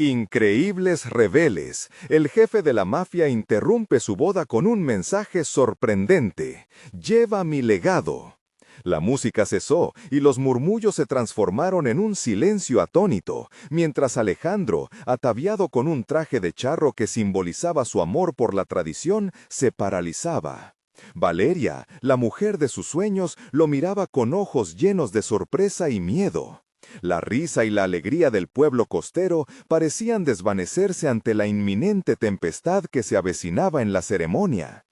Increíbles reveles. El jefe de la mafia interrumpe su boda con un mensaje sorprendente. Lleva mi legado. La música cesó y los murmullos se transformaron en un silencio atónito, mientras Alejandro, ataviado con un traje de charro que simbolizaba su amor por la tradición, se paralizaba. Valeria, la mujer de sus sueños, lo miraba con ojos llenos de sorpresa y miedo. La risa y la alegría del pueblo costero parecían desvanecerse ante la inminente tempestad que se avecinaba en la ceremonia.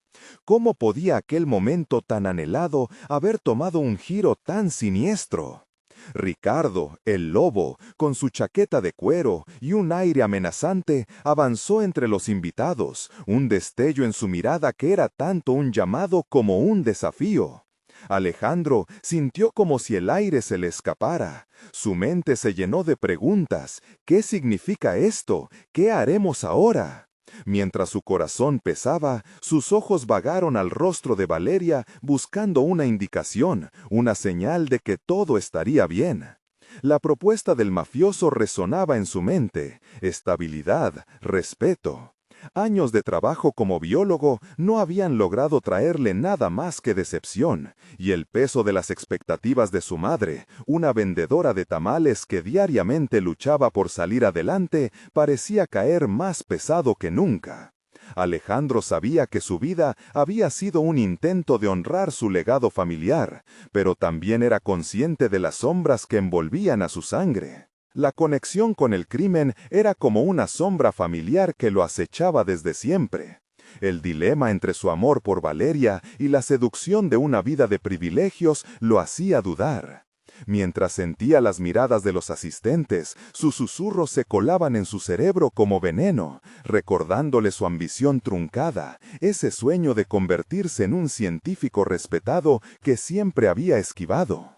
¿Cómo podía aquel momento tan anhelado haber tomado un giro tan siniestro? Ricardo, el lobo, con su chaqueta de cuero y un aire amenazante, avanzó entre los invitados, un destello en su mirada que era tanto un llamado como un desafío. Alejandro sintió como si el aire se le escapara. Su mente se llenó de preguntas. ¿Qué significa esto? ¿Qué haremos ahora? Mientras su corazón pesaba, sus ojos vagaron al rostro de Valeria buscando una indicación, una señal de que todo estaría bien. La propuesta del mafioso resonaba en su mente: estabilidad, respeto. Años de trabajo como biólogo no habían logrado traerle nada más que decepción, y el peso de las expectativas de su madre, una vendedora de tamales que diariamente luchaba por salir adelante, parecía caer más pesado que nunca. Alejandro sabía que su vida había sido un intento de honrar su legado familiar, pero también era consciente de las sombras que envolvían a su sangre. La conexión con el crimen era como una sombra familiar que lo acechaba desde siempre. El dilema entre su amor por Valeria y la seducción de una vida de privilegios lo hacía dudar. Mientras sentía las miradas de los asistentes, sus susurros se colaban en su cerebro como veneno, recordándole su ambición truncada, ese sueño de convertirse en un científico respetado que siempre había esquivado.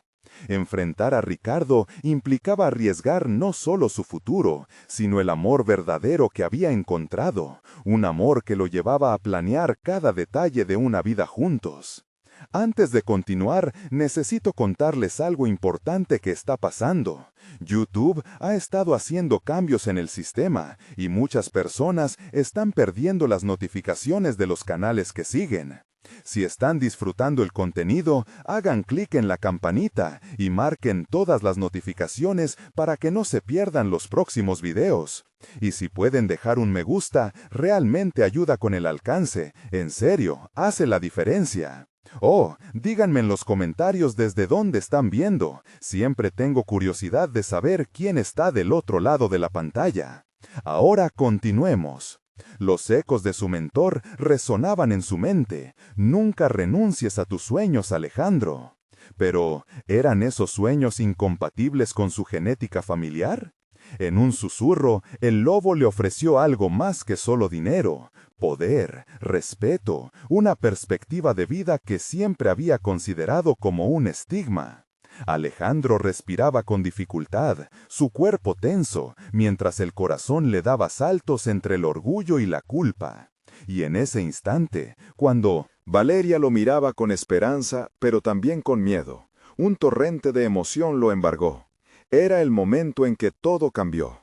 Enfrentar a Ricardo implicaba arriesgar no solo su futuro, sino el amor verdadero que había encontrado, un amor que lo llevaba a planear cada detalle de una vida juntos. Antes de continuar, necesito contarles algo importante que está pasando. YouTube ha estado haciendo cambios en el sistema y muchas personas están perdiendo las notificaciones de los canales que siguen. Si están disfrutando el contenido, hagan clic en la campanita y marquen todas las notificaciones para que no se pierdan los próximos videos. Y si pueden dejar un me gusta, realmente ayuda con el alcance. En serio, hace la diferencia. Oh, díganme en los comentarios desde dónde están viendo. Siempre tengo curiosidad de saber quién está del otro lado de la pantalla. Ahora continuemos. Los ecos de su mentor resonaban en su mente. Nunca renuncies a tus sueños, Alejandro. Pero, ¿eran esos sueños incompatibles con su genética familiar? En un susurro, el lobo le ofreció algo más que solo dinero: poder, respeto, una perspectiva de vida que siempre había considerado como un estigma. Alejandro respiraba con dificultad, su cuerpo tenso, mientras el corazón le daba saltos entre el orgullo y la culpa. Y en ese instante, cuando Valeria lo miraba con esperanza, pero también con miedo, un torrente de emoción lo embargó. Era el momento en que todo cambió.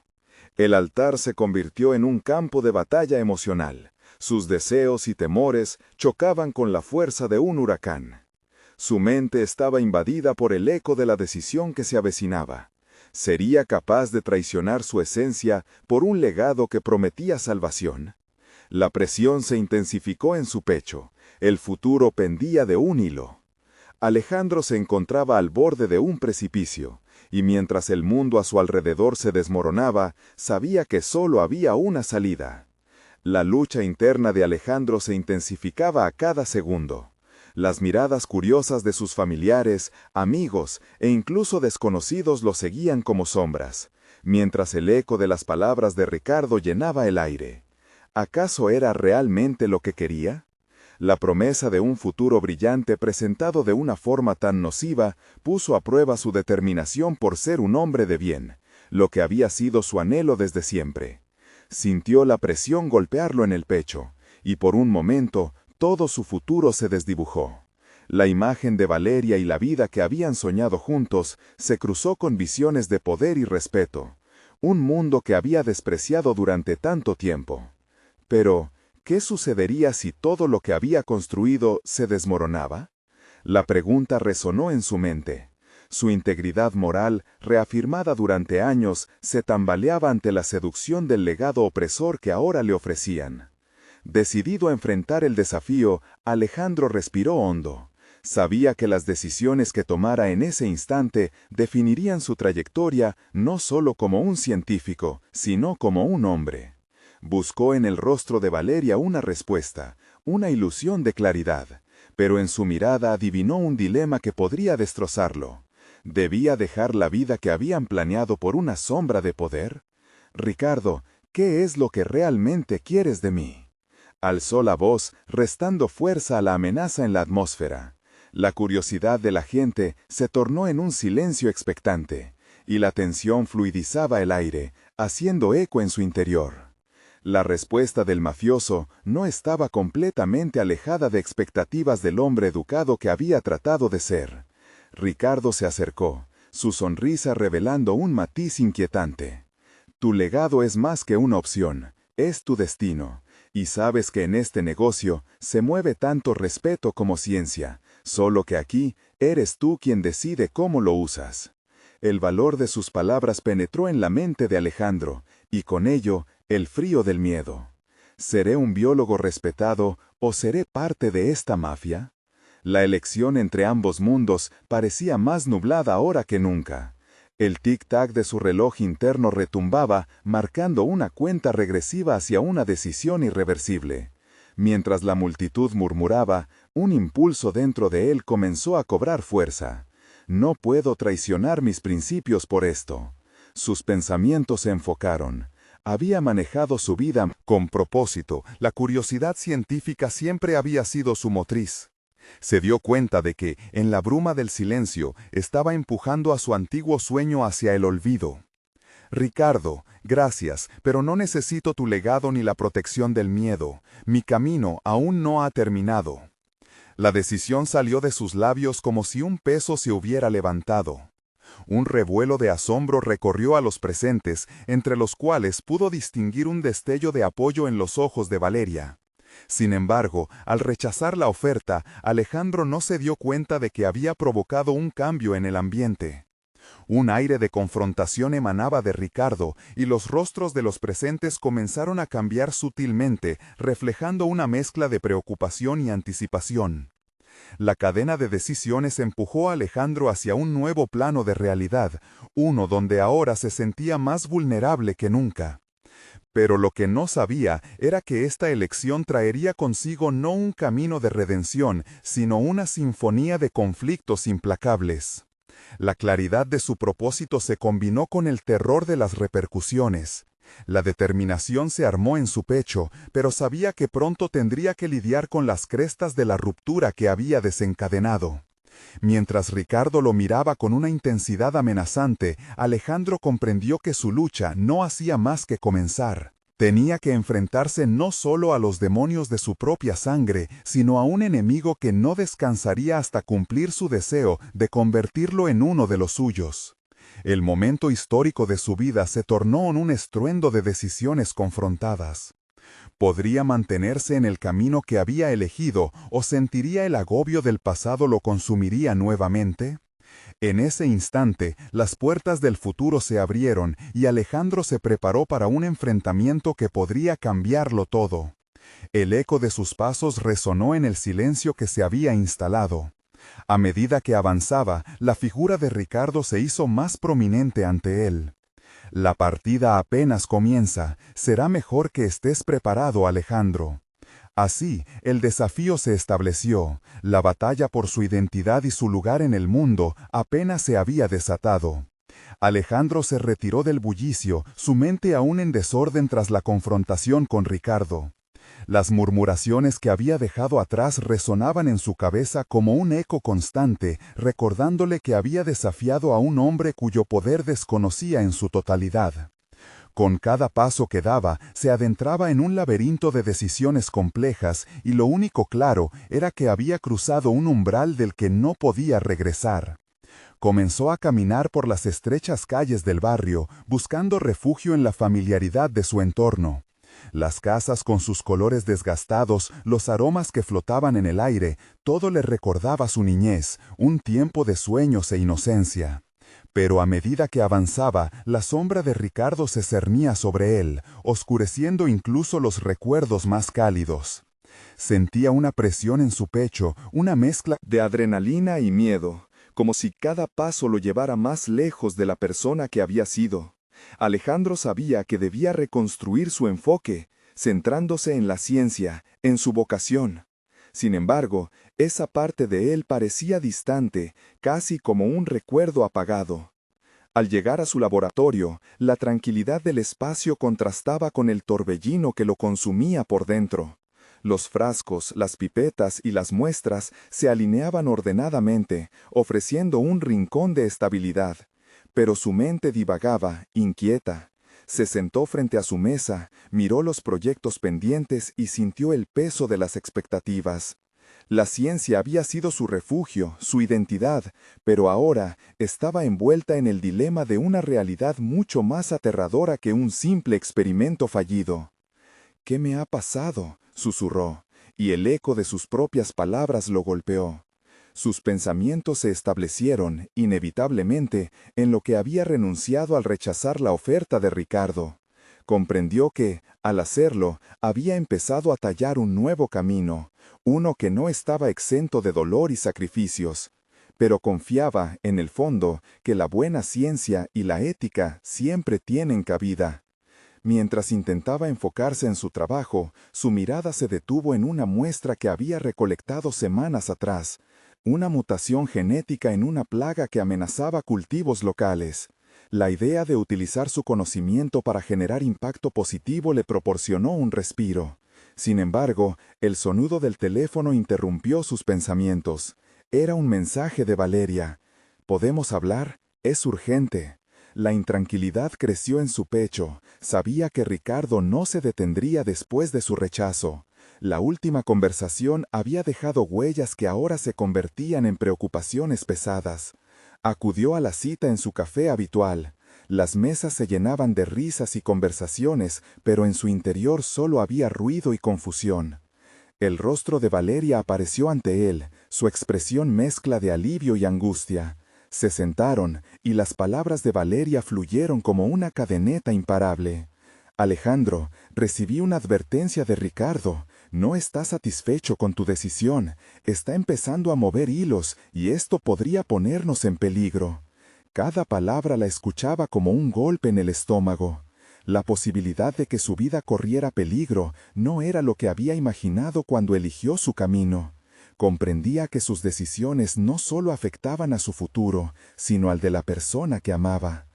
El altar se convirtió en un campo de batalla emocional. Sus deseos y temores chocaban con la fuerza de un huracán. Su mente estaba invadida por el eco de la decisión que se avecinaba. ¿Sería capaz de traicionar su esencia por un legado que prometía salvación? La presión se intensificó en su pecho. El futuro pendía de un hilo. Alejandro se encontraba al borde de un precipicio, y mientras el mundo a su alrededor se desmoronaba, sabía que solo había una salida. La lucha interna de Alejandro se intensificaba a cada segundo. Las miradas curiosas de sus familiares, amigos e incluso desconocidos lo seguían como sombras, mientras el eco de las palabras de Ricardo llenaba el aire. ¿Acaso era realmente lo que quería? La promesa de un futuro brillante presentado de una forma tan nociva puso a prueba su determinación por ser un hombre de bien, lo que había sido su anhelo desde siempre. Sintió la presión golpearlo en el pecho, y por un momento todo su futuro se desdibujó. La imagen de Valeria y la vida que habían soñado juntos se cruzó con visiones de poder y respeto. un mundo que había despreciado durante tanto tiempo. Pero, ¿qué sucedería si todo lo que había construido se desmoronaba? La pregunta resonó en su mente. Su integridad moral, reafirmada durante años, se tambaleaba ante la seducción del legado opresor que ahora le ofrecían. Decidido a enfrentar el desafío, Alejandro respiró hondo. Sabía que las decisiones que tomara en ese instante definirían su trayectoria no solo como un científico, sino como un hombre. Buscó en el rostro de Valeria una respuesta, una ilusión de claridad, pero en su mirada adivinó un dilema que podría destrozarlo. ¿Debía dejar la vida que habían planeado por una sombra de poder? Ricardo, ¿qué es lo que realmente quieres de mí? Alzó la voz, restando fuerza a la amenaza en la atmósfera. La curiosidad de la gente se tornó en un silencio expectante, y la tensión fluidizaba el aire, haciendo eco en su interior. La respuesta del mafioso no estaba completamente alejada de expectativas del hombre educado que había tratado de ser. Ricardo se acercó, su sonrisa revelando un matiz inquietante. Tu legado es más que una opción, es tu destino, y sabes que en este negocio se mueve tanto respeto como ciencia, solo que aquí eres tú quien decide cómo lo usas. El valor de sus palabras penetró en la mente de Alejandro, y con ello, el frío del miedo. ¿Seré un biólogo respetado o seré parte de esta mafia? La elección entre ambos mundos parecía más nublada ahora que nunca. El tic-tac de su reloj interno retumbaba, marcando una cuenta regresiva hacia una decisión irreversible. Mientras la multitud murmuraba, un impulso dentro de él comenzó a cobrar fuerza. No puedo traicionar mis principios por esto. Sus pensamientos se enfocaron. Había manejado su vida con propósito. La curiosidad científica siempre había sido su motriz. Se dio cuenta de que, en la bruma del silencio, estaba empujando a su antiguo sueño hacia el olvido. Ricardo, gracias, pero no necesito tu legado ni la protección del miedo. Mi camino aún no ha terminado. La decisión salió de sus labios como si un peso se hubiera levantado. Un revuelo de asombro recorrió a los presentes, entre los cuales pudo distinguir un destello de apoyo en los ojos de Valeria. Sin embargo, al rechazar la oferta, Alejandro no se dio cuenta de que había provocado un cambio en el ambiente. Un aire de confrontación emanaba de Ricardo, y los rostros de los presentes comenzaron a cambiar sutilmente, reflejando una mezcla de preocupación y anticipación. La cadena de decisiones empujó a Alejandro hacia un nuevo plano de realidad, uno donde ahora se sentía más vulnerable que nunca. Pero lo que no sabía era que esta elección traería consigo no un camino de redención, sino una sinfonía de conflictos implacables. La claridad de su propósito se combinó con el terror de las repercusiones. La determinación se armó en su pecho, pero sabía que pronto tendría que lidiar con las crestas de la ruptura que había desencadenado. Mientras Ricardo lo miraba con una intensidad amenazante, Alejandro comprendió que su lucha no hacía más que comenzar. Tenía que enfrentarse no solo a los demonios de su propia sangre, sino a un enemigo que no descansaría hasta cumplir su deseo de convertirlo en uno de los suyos. El momento histórico de su vida se tornó en un estruendo de decisiones confrontadas. ¿Podría mantenerse en el camino que había elegido o sentiría el agobio del pasado lo consumiría nuevamente? En ese instante, las puertas del futuro se abrieron y Alejandro se preparó para un enfrentamiento que podría cambiarlo todo. El eco de sus pasos resonó en el silencio que se había instalado. A medida que avanzaba, la figura de Ricardo se hizo más prominente ante él. La partida apenas comienza, será mejor que estés preparado, Alejandro. Así, el desafío se estableció, la batalla por su identidad y su lugar en el mundo apenas se había desatado. Alejandro se retiró del bullicio, su mente aún en desorden tras la confrontación con Ricardo. Las murmuraciones que había dejado atrás resonaban en su cabeza como un eco constante, recordándole que había desafiado a un hombre cuyo poder desconocía en su totalidad. Con cada paso que daba, se adentraba en un laberinto de decisiones complejas y lo único claro era que había cruzado un umbral del que no podía regresar. Comenzó a caminar por las estrechas calles del barrio, buscando refugio en la familiaridad de su entorno. Las casas con sus colores desgastados, los aromas que flotaban en el aire, todo le recordaba su niñez, un tiempo de sueños e inocencia. Pero a medida que avanzaba, la sombra de Ricardo se cernía sobre él, oscureciendo incluso los recuerdos más cálidos. Sentía una presión en su pecho, una mezcla de adrenalina y miedo, como si cada paso lo llevara más lejos de la persona que había sido. Alejandro sabía que debía reconstruir su enfoque, centrándose en la ciencia, en su vocación. Sin embargo, esa parte de él parecía distante, casi como un recuerdo apagado. Al llegar a su laboratorio, la tranquilidad del espacio contrastaba con el torbellino que lo consumía por dentro. Los frascos, las pipetas y las muestras se alineaban ordenadamente, ofreciendo un rincón de estabilidad. Pero su mente divagaba, inquieta. Se sentó frente a su mesa, miró los proyectos pendientes y sintió el peso de las expectativas. La ciencia había sido su refugio, su identidad, pero ahora estaba envuelta en el dilema de una realidad mucho más aterradora que un simple experimento fallido. «¿Qué me ha pasado?», susurró, y el eco de sus propias palabras lo golpeó. Sus pensamientos se establecieron, inevitablemente, en lo que había renunciado al rechazar la oferta de Ricardo. Comprendió que, al hacerlo, había empezado a tallar un nuevo camino, uno que no estaba exento de dolor y sacrificios. Pero confiaba, en el fondo, que la buena ciencia y la ética siempre tienen cabida. Mientras intentaba enfocarse en su trabajo, su mirada se detuvo en una muestra que había recolectado semanas atrás, una mutación genética en una plaga que amenazaba cultivos locales. La idea de utilizar su conocimiento para generar impacto positivo le proporcionó un respiro. Sin embargo, el sonido del teléfono interrumpió sus pensamientos. Era un mensaje de Valeria. «¿Podemos hablar? Es urgente». La intranquilidad creció en su pecho. Sabía que Ricardo no se detendría después de su rechazo. La última conversación había dejado huellas que ahora se convertían en preocupaciones pesadas. Acudió a la cita en su café habitual. Las mesas se llenaban de risas y conversaciones, pero en su interior solo había ruido y confusión. El rostro de Valeria apareció ante él, su expresión mezcla de alivio y angustia. Se sentaron, y las palabras de Valeria fluyeron como una cadeneta imparable. «Alejandro, recibí una advertencia de Ricardo. No está satisfecho con tu decisión. Está empezando a mover hilos, y esto podría ponernos en peligro». Cada palabra la escuchaba como un golpe en el estómago. La posibilidad de que su vida corriera peligro no era lo que había imaginado cuando eligió su camino. Comprendía que sus decisiones no solo afectaban a su futuro, sino al de la persona que amaba.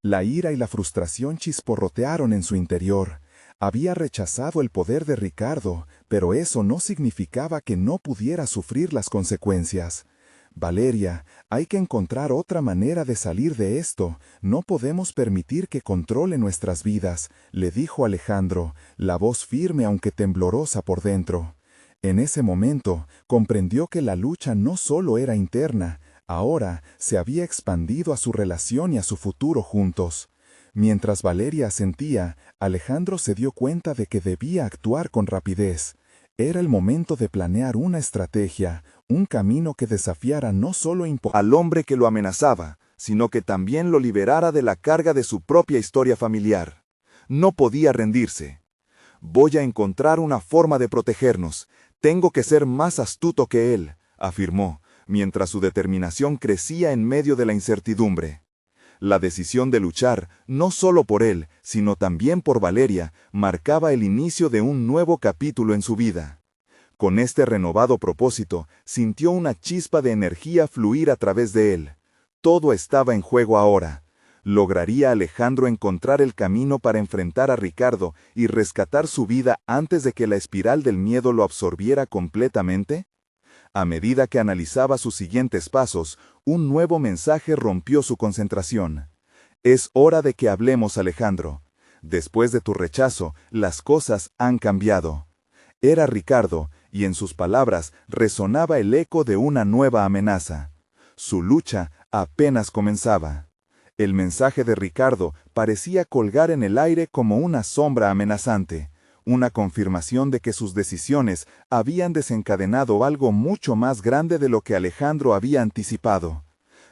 La ira y la frustración chisporrotearon en su interior. Había rechazado el poder de Ricardo, pero eso no significaba que no pudiera sufrir las consecuencias. «Valeria, hay que encontrar otra manera de salir de esto. No podemos permitir que controle nuestras vidas», le dijo Alejandro, la voz firme aunque temblorosa por dentro. En ese momento, comprendió que la lucha no solo era interna, ahora se había expandido a su relación y a su futuro juntos. Mientras Valeria asentía, Alejandro se dio cuenta de que debía actuar con rapidez. Era el momento de planear una estrategia, un camino que desafiara no solo al hombre que lo amenazaba, sino que también lo liberara de la carga de su propia historia familiar. No podía rendirse. «Voy a encontrar una forma de protegernos. Tengo que ser más astuto que él», afirmó, mientras su determinación crecía en medio de la incertidumbre. La decisión de luchar, no solo por él, sino también por Valeria, marcaba el inicio de un nuevo capítulo en su vida. Con este renovado propósito, sintió una chispa de energía fluir a través de él. Todo estaba en juego ahora. ¿Lograría Alejandro encontrar el camino para enfrentar a Ricardo y rescatar su vida antes de que la espiral del miedo lo absorbiera completamente? A medida que analizaba sus siguientes pasos, un nuevo mensaje rompió su concentración. «Es hora de que hablemos, Alejandro. Después de tu rechazo, las cosas han cambiado». Era Ricardo, y en sus palabras resonaba el eco de una nueva amenaza. Su lucha apenas comenzaba. El mensaje de Ricardo parecía colgar en el aire como una sombra amenazante, una confirmación de que sus decisiones habían desencadenado algo mucho más grande de lo que Alejandro había anticipado.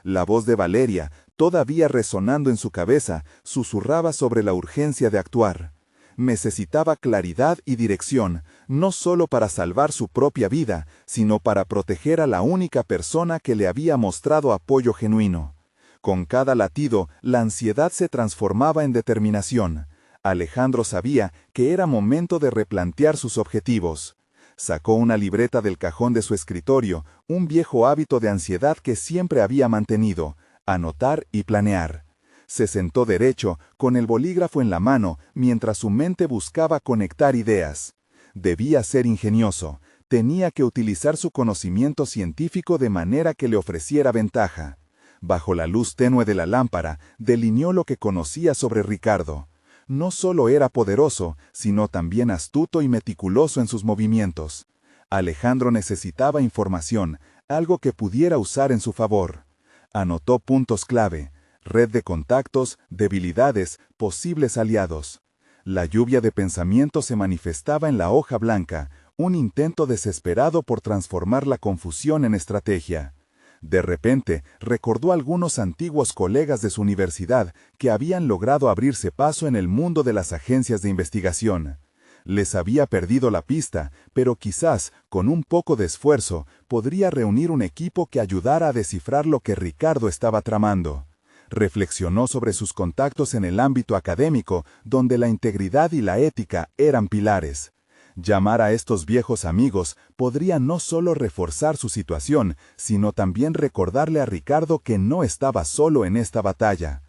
La voz de Valeria, todavía resonando en su cabeza, susurraba sobre la urgencia de actuar. Necesitaba claridad y dirección, no solo para salvar su propia vida, sino para proteger a la única persona que le había mostrado apoyo genuino. Con cada latido, la ansiedad se transformaba en determinación. Alejandro sabía que era momento de replantear sus objetivos. Sacó una libreta del cajón de su escritorio, un viejo hábito de ansiedad que siempre había mantenido: anotar y planear. Se sentó derecho, con el bolígrafo en la mano, mientras su mente buscaba conectar ideas. Debía ser ingenioso. Tenía que utilizar su conocimiento científico de manera que le ofreciera ventaja. Bajo la luz tenue de la lámpara, delineó lo que conocía sobre Ricardo. No solo era poderoso, sino también astuto y meticuloso en sus movimientos. Alejandro necesitaba información, algo que pudiera usar en su favor. Anotó puntos clave: red de contactos, debilidades, posibles aliados. La lluvia de pensamientos se manifestaba en la hoja blanca, un intento desesperado por transformar la confusión en estrategia. De repente, recordó a algunos antiguos colegas de su universidad que habían logrado abrirse paso en el mundo de las agencias de investigación. Les había perdido la pista, pero quizás, con un poco de esfuerzo, podría reunir un equipo que ayudara a descifrar lo que Ricardo estaba tramando. Reflexionó sobre sus contactos en el ámbito académico, donde la integridad y la ética eran pilares. Llamar a estos viejos amigos podría no solo reforzar su situación, sino también recordarle a Ricardo que no estaba solo en esta batalla.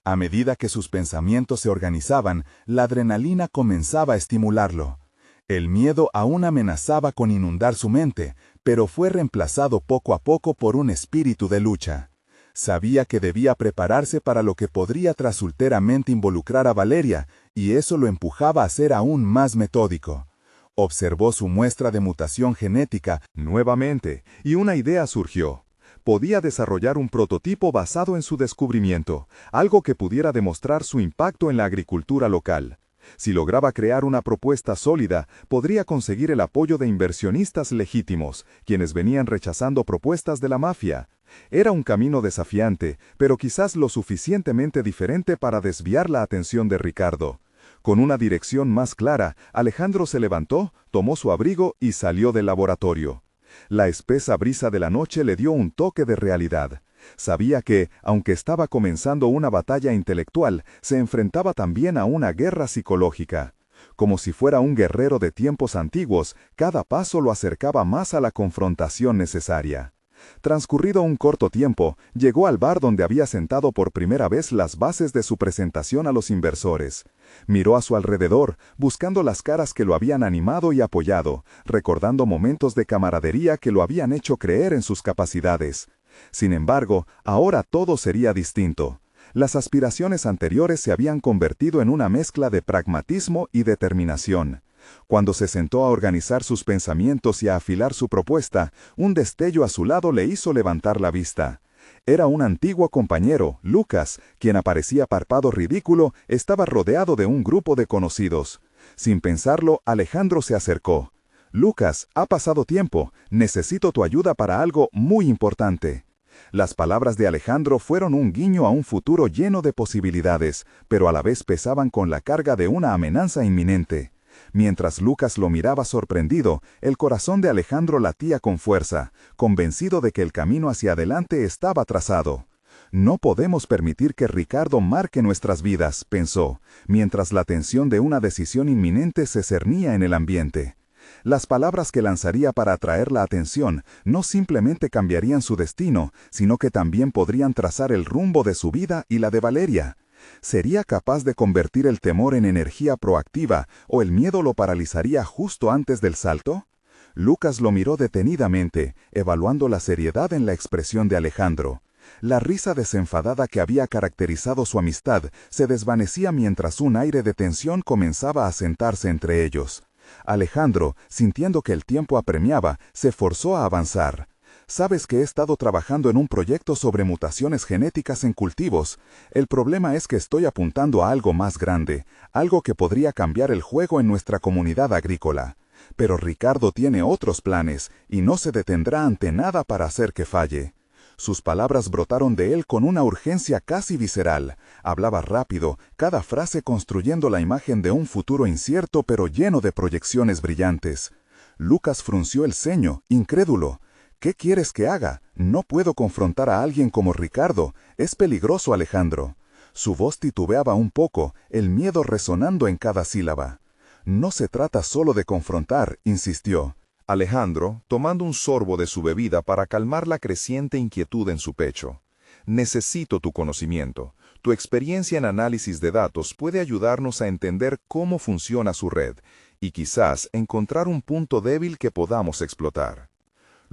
A medida que sus pensamientos se organizaban, la adrenalina comenzaba a estimularlo. El miedo aún amenazaba con inundar su mente, pero fue reemplazado poco a poco por un espíritu de lucha. Sabía que debía prepararse para lo que podría trasulteramente involucrar a Valeria, y eso lo empujaba a ser aún más metódico. Observó su muestra de mutación genética nuevamente, y una idea surgió. Podía desarrollar un prototipo basado en su descubrimiento, algo que pudiera demostrar su impacto en la agricultura local. Si lograba crear una propuesta sólida, podría conseguir el apoyo de inversionistas legítimos, quienes venían rechazando propuestas de la mafia. Era un camino desafiante, pero quizás lo suficientemente diferente para desviar la atención de Ricardo. Con una dirección más clara, Alejandro se levantó, tomó su abrigo y salió del laboratorio. La espesa brisa de la noche le dio un toque de realidad. Sabía que, aunque estaba comenzando una batalla intelectual, se enfrentaba también a una guerra psicológica. Como si fuera un guerrero de tiempos antiguos, cada paso lo acercaba más a la confrontación necesaria. Transcurrido un corto tiempo, llegó al bar donde había sentado por primera vez las bases de su presentación a los inversores. Miró a su alrededor, buscando las caras que lo habían animado y apoyado, recordando momentos de camaradería que lo habían hecho creer en sus capacidades. Sin embargo, ahora todo sería distinto. Las aspiraciones anteriores se habían convertido en una mezcla de pragmatismo y determinación. Cuando se sentó a organizar sus pensamientos y a afilar su propuesta, un destello a su lado le hizo levantar la vista. Era un antiguo compañero, Lucas, quien aparecía parpado ridículo, estaba rodeado de un grupo de conocidos. Sin pensarlo, Alejandro se acercó. «Lucas, ha pasado tiempo. Necesito tu ayuda para algo muy importante». Las palabras de Alejandro fueron un guiño a un futuro lleno de posibilidades, pero a la vez pesaban con la carga de una amenaza inminente. Mientras Lucas lo miraba sorprendido, el corazón de Alejandro latía con fuerza, convencido de que el camino hacia adelante estaba trazado. «No podemos permitir que Ricardo marque nuestras vidas», pensó, mientras la tensión de una decisión inminente se cernía en el ambiente. Las palabras que lanzaría para atraer la atención no simplemente cambiarían su destino, sino que también podrían trazar el rumbo de su vida y la de Valeria. ¿Sería capaz de convertir el temor en energía proactiva o el miedo lo paralizaría justo antes del salto? Lucas lo miró detenidamente, evaluando la seriedad en la expresión de Alejandro. La risa desenfadada que había caracterizado su amistad se desvanecía mientras un aire de tensión comenzaba a sentarse entre ellos. Alejandro, sintiendo que el tiempo apremiaba, se forzó a avanzar. Sabes que he estado trabajando en un proyecto sobre mutaciones genéticas en cultivos. El problema es que estoy apuntando a algo más grande, algo que podría cambiar el juego en nuestra comunidad agrícola. Pero Ricardo tiene otros planes y no se detendrá ante nada para hacer que falle. Sus palabras brotaron de él con una urgencia casi visceral. Hablaba rápido, cada frase construyendo la imagen de un futuro incierto pero lleno de proyecciones brillantes. Lucas frunció el ceño, incrédulo. ¿Qué quieres que haga? No puedo confrontar a alguien como Ricardo. Es peligroso, Alejandro. Su voz titubeaba un poco, el miedo resonando en cada sílaba. No se trata solo de confrontar, insistió. Alejandro, tomando un sorbo de su bebida para calmar la creciente inquietud en su pecho. Necesito tu conocimiento. Tu experiencia en análisis de datos puede ayudarnos a entender cómo funciona su red y quizás encontrar un punto débil que podamos explotar.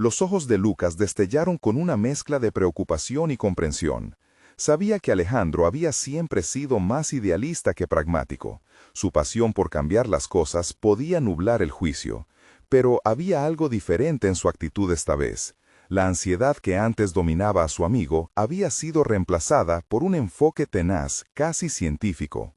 Los ojos de Lucas destellaron con una mezcla de preocupación y comprensión. Sabía que Alejandro había siempre sido más idealista que pragmático. Su pasión por cambiar las cosas podía nublar el juicio. Pero había algo diferente en su actitud esta vez. La ansiedad que antes dominaba a su amigo había sido reemplazada por un enfoque tenaz, casi científico.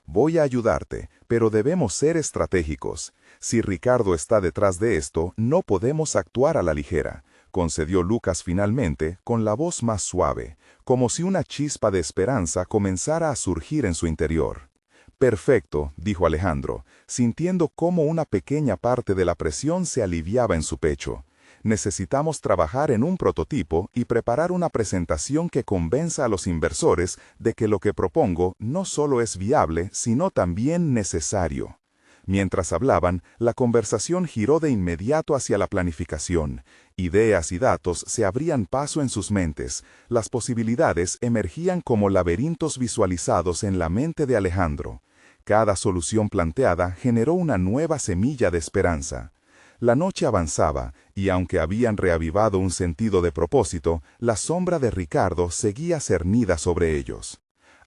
Voy a ayudarte, pero debemos ser estratégicos. Si Ricardo está detrás de esto, no podemos actuar a la ligera, concedió Lucas finalmente, con la voz más suave, como si una chispa de esperanza comenzara a surgir en su interior. Perfecto, dijo Alejandro, sintiendo cómo una pequeña parte de la presión se aliviaba en su pecho. Necesitamos trabajar en un prototipo y preparar una presentación que convenza a los inversores de que lo que propongo no solo es viable, sino también necesario. Mientras hablaban, la conversación giró de inmediato hacia la planificación. Ideas y datos se abrían paso en sus mentes. Las posibilidades emergían como laberintos visualizados en la mente de Alejandro. Cada solución planteada generó una nueva semilla de esperanza. La noche avanzaba, y aunque habían reavivado un sentido de propósito, la sombra de Ricardo seguía cernida sobre ellos.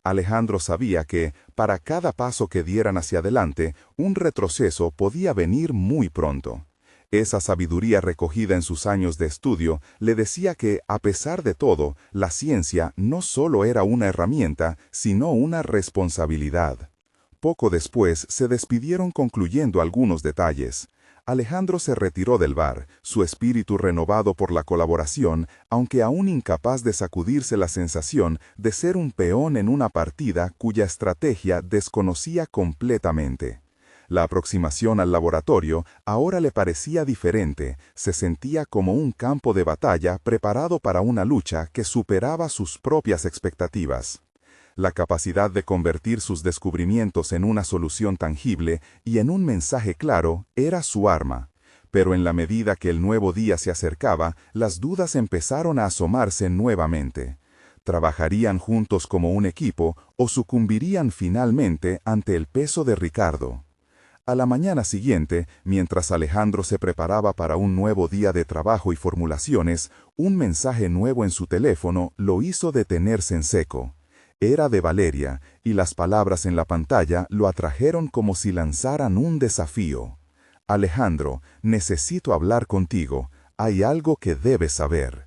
Alejandro sabía que, para cada paso que dieran hacia adelante, un retroceso podía venir muy pronto. Esa sabiduría recogida en sus años de estudio le decía que, a pesar de todo, la ciencia no solo era una herramienta, sino una responsabilidad. Poco después se despidieron concluyendo algunos detalles. Alejandro se retiró del bar, su espíritu renovado por la colaboración, aunque aún incapaz de sacudirse la sensación de ser un peón en una partida cuya estrategia desconocía completamente. La aproximación al laboratorio ahora le parecía diferente, se sentía como un campo de batalla preparado para una lucha que superaba sus propias expectativas. La capacidad de convertir sus descubrimientos en una solución tangible y en un mensaje claro era su arma. Pero en la medida que el nuevo día se acercaba, las dudas empezaron a asomarse nuevamente. ¿Trabajarían juntos como un equipo o sucumbirían finalmente ante el peso de Ricardo? A la mañana siguiente, mientras Alejandro se preparaba para un nuevo día de trabajo y formulaciones, un mensaje nuevo en su teléfono lo hizo detenerse en seco. Era de Valeria, y las palabras en la pantalla lo atrajeron como si lanzaran un desafío. Alejandro, necesito hablar contigo. Hay algo que debes saber.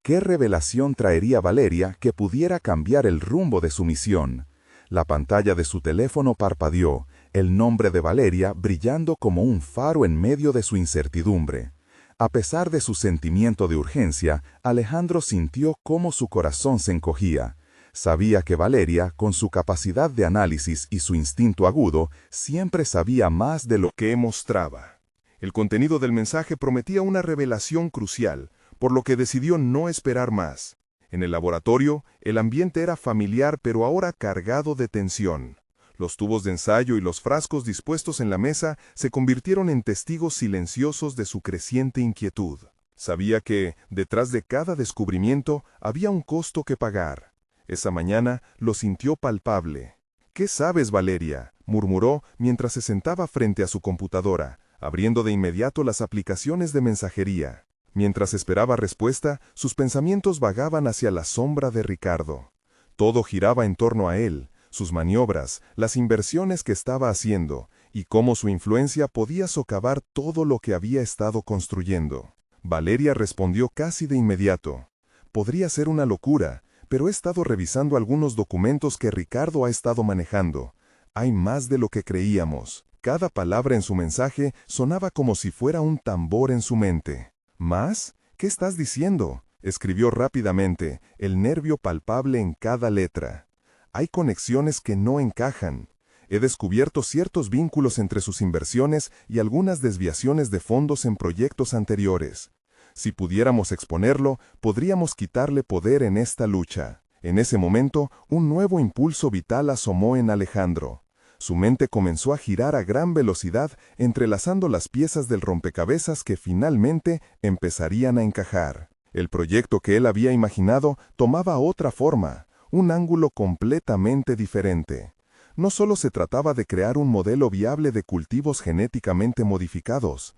¿Qué revelación traería Valeria que pudiera cambiar el rumbo de su misión? La pantalla de su teléfono parpadeó, el nombre de Valeria brillando como un faro en medio de su incertidumbre. A pesar de su sentimiento de urgencia, Alejandro sintió cómo su corazón se encogía. Sabía que Valeria, con su capacidad de análisis y su instinto agudo, siempre sabía más de lo que mostraba. El contenido del mensaje prometía una revelación crucial, por lo que decidió no esperar más. En el laboratorio, el ambiente era familiar pero ahora cargado de tensión. Los tubos de ensayo y los frascos dispuestos en la mesa se convirtieron en testigos silenciosos de su creciente inquietud. Sabía que, detrás de cada descubrimiento, había un costo que pagar. Esa mañana lo sintió palpable. «¿Qué sabes, Valeria?», murmuró mientras se sentaba frente a su computadora, abriendo de inmediato las aplicaciones de mensajería. Mientras esperaba respuesta, sus pensamientos vagaban hacia la sombra de Ricardo. Todo giraba en torno a él, sus maniobras, las inversiones que estaba haciendo, y cómo su influencia podía socavar todo lo que había estado construyendo. Valeria respondió casi de inmediato. Podría ser una locura, pero he estado revisando algunos documentos que Ricardo ha estado manejando. Hay más de lo que creíamos. Cada palabra en su mensaje sonaba como si fuera un tambor en su mente. ¿Más? ¿Qué estás diciendo? Escribió rápidamente, el nervio palpable en cada letra. Hay conexiones que no encajan. He descubierto ciertos vínculos entre sus inversiones y algunas desviaciones de fondos en proyectos anteriores. Si pudiéramos exponerlo, podríamos quitarle poder en esta lucha. En ese momento, un nuevo impulso vital asomó en Alejandro. Su mente comenzó a girar a gran velocidad, entrelazando las piezas del rompecabezas que finalmente empezarían a encajar. El proyecto que él había imaginado tomaba otra forma, un ángulo completamente diferente. No solo se trataba de crear un modelo viable de cultivos genéticamente modificados.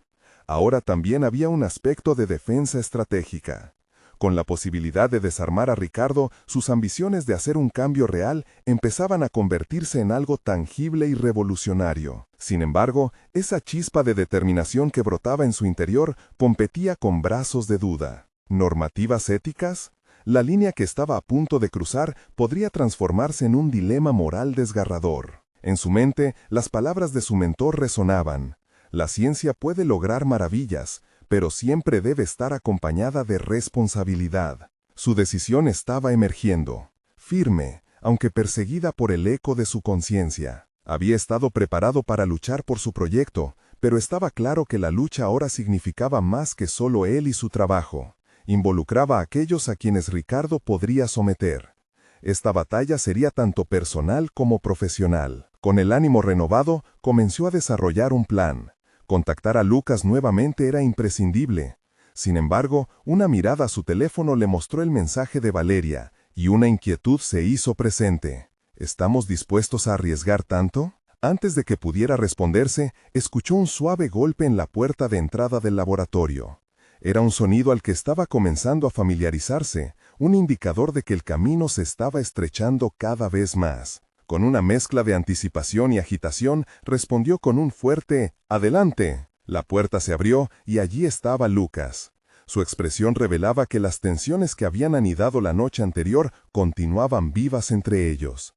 Ahora también había un aspecto de defensa estratégica. Con la posibilidad de desarmar a Ricardo, sus ambiciones de hacer un cambio real empezaban a convertirse en algo tangible y revolucionario. Sin embargo, esa chispa de determinación que brotaba en su interior competía con brazos de duda. ¿Normativas éticas? La línea que estaba a punto de cruzar podría transformarse en un dilema moral desgarrador. En su mente, las palabras de su mentor resonaban. La ciencia puede lograr maravillas, pero siempre debe estar acompañada de responsabilidad. Su decisión estaba emergiendo, firme, aunque perseguida por el eco de su conciencia. Había estado preparado para luchar por su proyecto, pero estaba claro que la lucha ahora significaba más que solo él y su trabajo. Involucraba a aquellos a quienes Ricardo podría someter. Esta batalla sería tanto personal como profesional. Con el ánimo renovado, comenzó a desarrollar un plan. Contactar a Lucas nuevamente era imprescindible. Sin embargo, una mirada a su teléfono le mostró el mensaje de Valeria, y una inquietud se hizo presente. ¿Estamos dispuestos a arriesgar tanto? Antes de que pudiera responderse, escuchó un suave golpe en la puerta de entrada del laboratorio. Era un sonido al que estaba comenzando a familiarizarse, un indicador de que el camino se estaba estrechando cada vez más. Con una mezcla de anticipación y agitación, respondió con un fuerte «¡Adelante!». La puerta se abrió y allí estaba Lucas. Su expresión revelaba que las tensiones que habían anidado la noche anterior continuaban vivas entre ellos.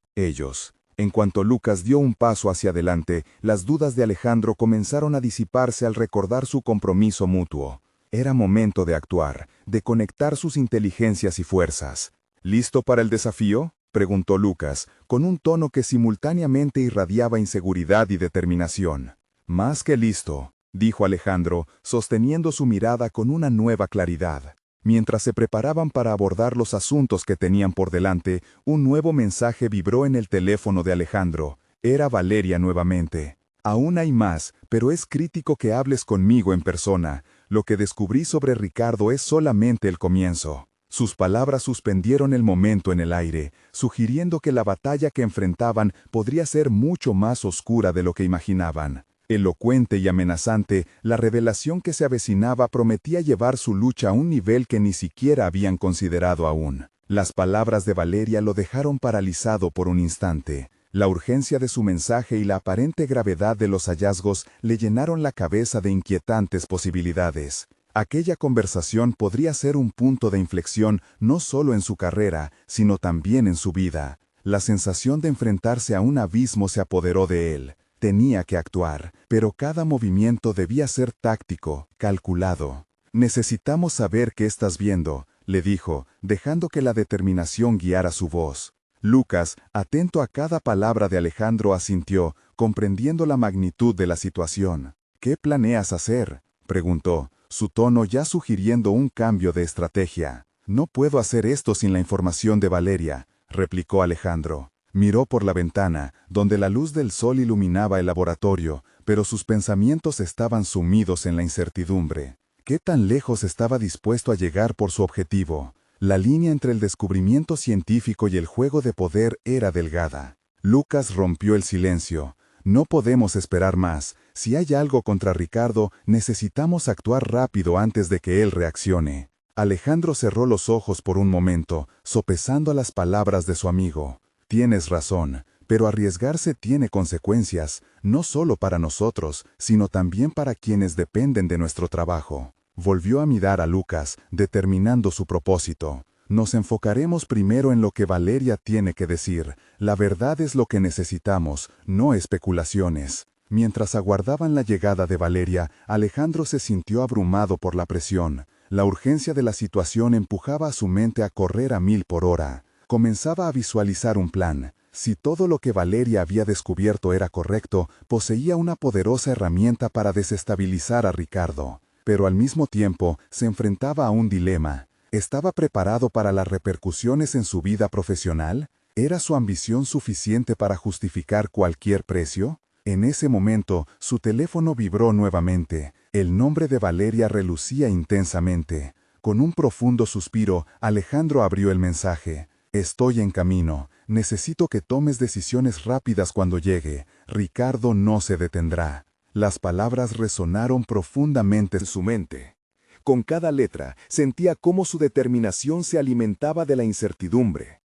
En cuanto Lucas dio un paso hacia adelante, las dudas de Alejandro comenzaron a disiparse al recordar su compromiso mutuo. Era momento de actuar, de conectar sus inteligencias y fuerzas. ¿Listo para el desafío?, preguntó Lucas, con un tono que simultáneamente irradiaba inseguridad y determinación. Más que listo, dijo Alejandro, sosteniendo su mirada con una nueva claridad. Mientras se preparaban para abordar los asuntos que tenían por delante, un nuevo mensaje vibró en el teléfono de Alejandro. Era Valeria nuevamente. Aún hay más, pero es crítico que hables conmigo en persona. Lo que descubrí sobre Ricardo es solamente el comienzo. Sus palabras suspendieron el momento en el aire, sugiriendo que la batalla que enfrentaban podría ser mucho más oscura de lo que imaginaban. Elocuente y amenazante, la revelación que se avecinaba prometía llevar su lucha a un nivel que ni siquiera habían considerado aún. Las palabras de Valeria lo dejaron paralizado por un instante. La urgencia de su mensaje y la aparente gravedad de los hallazgos le llenaron la cabeza de inquietantes posibilidades. Aquella conversación podría ser un punto de inflexión no solo en su carrera, sino también en su vida. La sensación de enfrentarse a un abismo se apoderó de él. Tenía que actuar, pero cada movimiento debía ser táctico, calculado. «Necesitamos saber qué estás viendo», le dijo, dejando que la determinación guiara su voz. Lucas, atento a cada palabra de Alejandro, asintió, comprendiendo la magnitud de la situación. «¿Qué planeas hacer?», preguntó, su tono ya sugiriendo un cambio de estrategia. «No puedo hacer esto sin la información de Valeria», replicó Alejandro. Miró por la ventana, donde la luz del sol iluminaba el laboratorio, pero sus pensamientos estaban sumidos en la incertidumbre. ¿Qué tan lejos estaba dispuesto a llegar por su objetivo? La línea entre el descubrimiento científico y el juego de poder era delgada. Lucas rompió el silencio. «No podemos esperar más. Si hay algo contra Ricardo, necesitamos actuar rápido antes de que él reaccione». Alejandro cerró los ojos por un momento, sopesando las palabras de su amigo. «Tienes razón, pero arriesgarse tiene consecuencias, no solo para nosotros, sino también para quienes dependen de nuestro trabajo». Volvió a mirar a Lucas, determinando su propósito. Nos enfocaremos primero en lo que Valeria tiene que decir. La verdad es lo que necesitamos, no especulaciones. Mientras aguardaban la llegada de Valeria, Alejandro se sintió abrumado por la presión. La urgencia de la situación empujaba a su mente a correr a 1000 por hora. Comenzaba a visualizar un plan. Si todo lo que Valeria había descubierto era correcto, poseía una poderosa herramienta para desestabilizar a Ricardo. Pero al mismo tiempo, se enfrentaba a un dilema. ¿Estaba preparado para las repercusiones en su vida profesional? ¿Era su ambición suficiente para justificar cualquier precio? En ese momento, su teléfono vibró nuevamente. El nombre de Valeria relucía intensamente. Con un profundo suspiro, Alejandro abrió el mensaje. Estoy en camino. Necesito que tomes decisiones rápidas cuando llegue. Ricardo no se detendrá. Las palabras resonaron profundamente en su mente. Con cada letra, sentía cómo su determinación se alimentaba de la incertidumbre.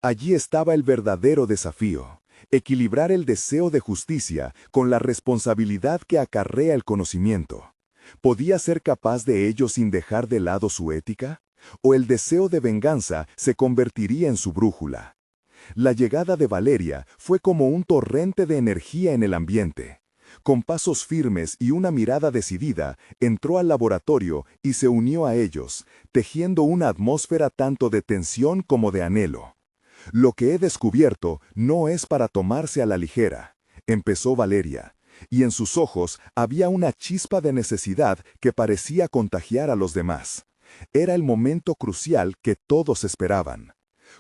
Allí estaba el verdadero desafío: equilibrar el deseo de justicia con la responsabilidad que acarrea el conocimiento. ¿Podía ser capaz de ello sin dejar de lado su ética? ¿O el deseo de venganza se convertiría en su brújula? La llegada de Valeria fue como un torrente de energía en el ambiente. Con pasos firmes y una mirada decidida, entró al laboratorio y se unió a ellos, tejiendo una atmósfera tanto de tensión como de anhelo. Lo que he descubierto no es para tomarse a la ligera, empezó Valeria, y en sus ojos había una chispa de necesidad que parecía contagiar a los demás. Era el momento crucial que todos esperaban.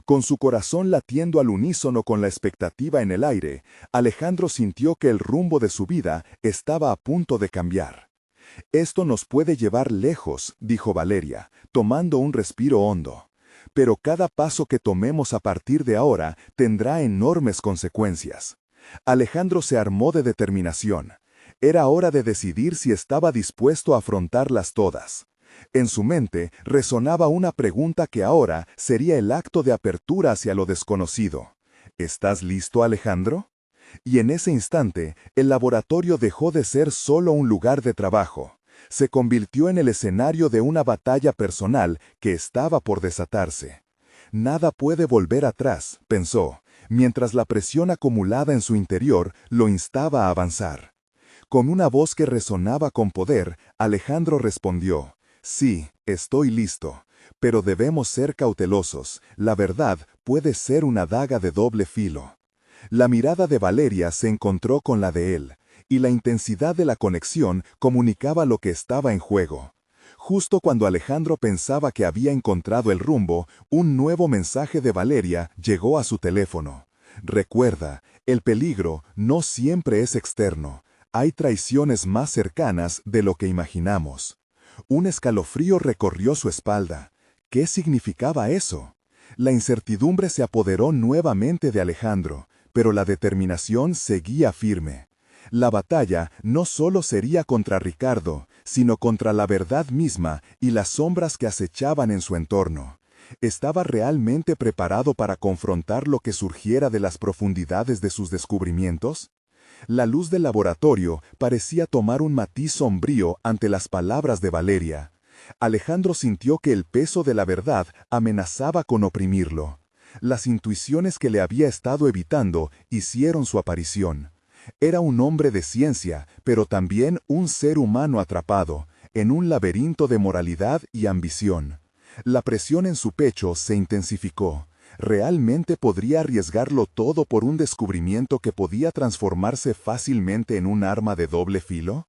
Con su corazón latiendo al unísono con la expectativa en el aire, Alejandro sintió que el rumbo de su vida estaba a punto de cambiar. Esto nos puede llevar lejos, dijo Valeria, tomando un respiro hondo. Pero cada paso que tomemos a partir de ahora tendrá enormes consecuencias. Alejandro se armó de determinación. Era hora de decidir si estaba dispuesto a afrontarlas todas. En su mente resonaba una pregunta que ahora sería el acto de apertura hacia lo desconocido. ¿Estás listo, Alejandro? Y en ese instante, el laboratorio dejó de ser solo un lugar de trabajo. Se convirtió en el escenario de una batalla personal que estaba por desatarse. Nada puede volver atrás, pensó, mientras la presión acumulada en su interior lo instaba a avanzar. Con una voz que resonaba con poder, Alejandro respondió: sí, estoy listo, pero debemos ser cautelosos. La verdad puede ser una daga de doble filo. La mirada de Valeria se encontró con la de él, y la intensidad de la conexión comunicaba lo que estaba en juego. Justo cuando Alejandro pensaba que había encontrado el rumbo, un nuevo mensaje de Valeria llegó a su teléfono. Recuerda, el peligro no siempre es externo. Hay traiciones más cercanas de lo que imaginamos. Un escalofrío recorrió su espalda. ¿Qué significaba eso? La incertidumbre se apoderó nuevamente de Alejandro, pero la determinación seguía firme. La batalla no solo sería contra Ricardo, sino contra la verdad misma y las sombras que acechaban en su entorno. ¿Estaba realmente preparado para confrontar lo que surgiera de las profundidades de sus descubrimientos? La luz del laboratorio parecía tomar un matiz sombrío ante las palabras de Valeria. Alejandro sintió que el peso de la verdad amenazaba con oprimirlo. Las intuiciones que le había estado evitando hicieron su aparición. Era un hombre de ciencia, pero también un ser humano atrapado, en un laberinto de moralidad y ambición. La presión en su pecho se intensificó. ¿Realmente podría arriesgarlo todo por un descubrimiento que podía transformarse fácilmente en un arma de doble filo?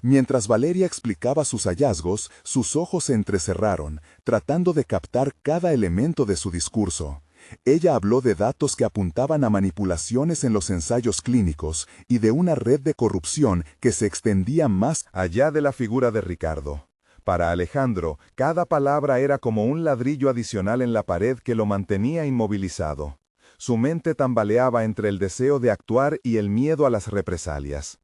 Mientras Valeria explicaba sus hallazgos, sus ojos se entrecerraron, tratando de captar cada elemento de su discurso. Ella habló de datos que apuntaban a manipulaciones en los ensayos clínicos y de una red de corrupción que se extendía más allá de la figura de Ricardo. Para Alejandro, cada palabra era como un ladrillo adicional en la pared que lo mantenía inmovilizado. Su mente tambaleaba entre el deseo de actuar y el miedo a las represalias.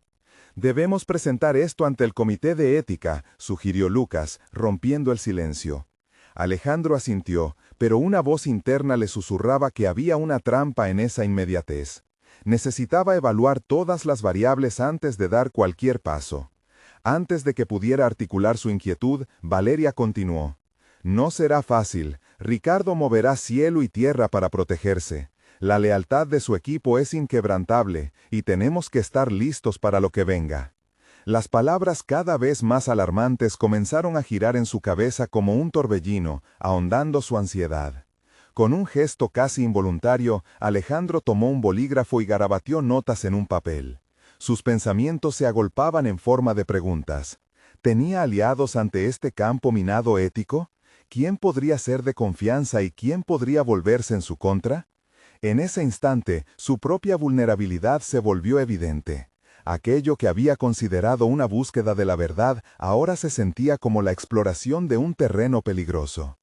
Debemos presentar esto ante el comité de ética, sugirió Lucas, rompiendo el silencio. Alejandro asintió, pero una voz interna le susurraba que había una trampa en esa inmediatez. Necesitaba evaluar todas las variables antes de dar cualquier paso. Antes de que pudiera articular su inquietud, Valeria continuó. No será fácil. Ricardo moverá cielo y tierra para protegerse. La lealtad de su equipo es inquebrantable, y tenemos que estar listos para lo que venga. Las palabras cada vez más alarmantes comenzaron a girar en su cabeza como un torbellino, ahondando su ansiedad. Con un gesto casi involuntario, Alejandro tomó un bolígrafo y garabateó notas en un papel. Sus pensamientos se agolpaban en forma de preguntas. ¿Tenía aliados ante este campo minado ético? ¿Quién podría ser de confianza y quién podría volverse en su contra? En ese instante, su propia vulnerabilidad se volvió evidente. Aquello que había considerado una búsqueda de la verdad ahora se sentía como la exploración de un terreno peligroso.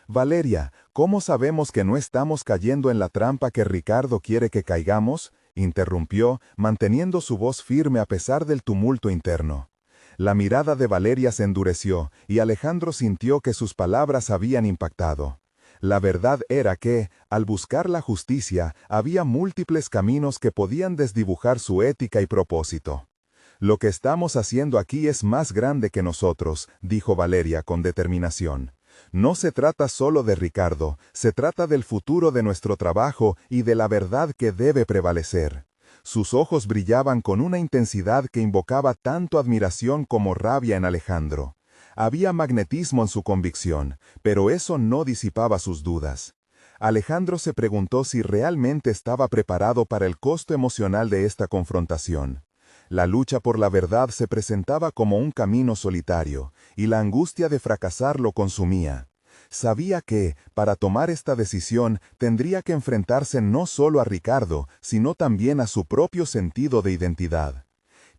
Valeria, ¿cómo sabemos que no estamos cayendo en la trampa que Ricardo quiere que caigamos?, interrumpió, manteniendo su voz firme a pesar del tumulto interno. La mirada de Valeria se endureció, y Alejandro sintió que sus palabras habían impactado. La verdad era que, al buscar la justicia, había múltiples caminos que podían desdibujar su ética y propósito. Lo que estamos haciendo aquí es más grande que nosotros, dijo Valeria con determinación. No se trata solo de Ricardo, se trata del futuro de nuestro trabajo y de la verdad que debe prevalecer. Sus ojos brillaban con una intensidad que invocaba tanto admiración como rabia en Alejandro. Había magnetismo en su convicción, pero eso no disipaba sus dudas. Alejandro se preguntó si realmente estaba preparado para el costo emocional de esta confrontación. La lucha por la verdad se presentaba como un camino solitario, y la angustia de fracasar lo consumía. Sabía que, para tomar esta decisión, tendría que enfrentarse no solo a Ricardo, sino también a su propio sentido de identidad.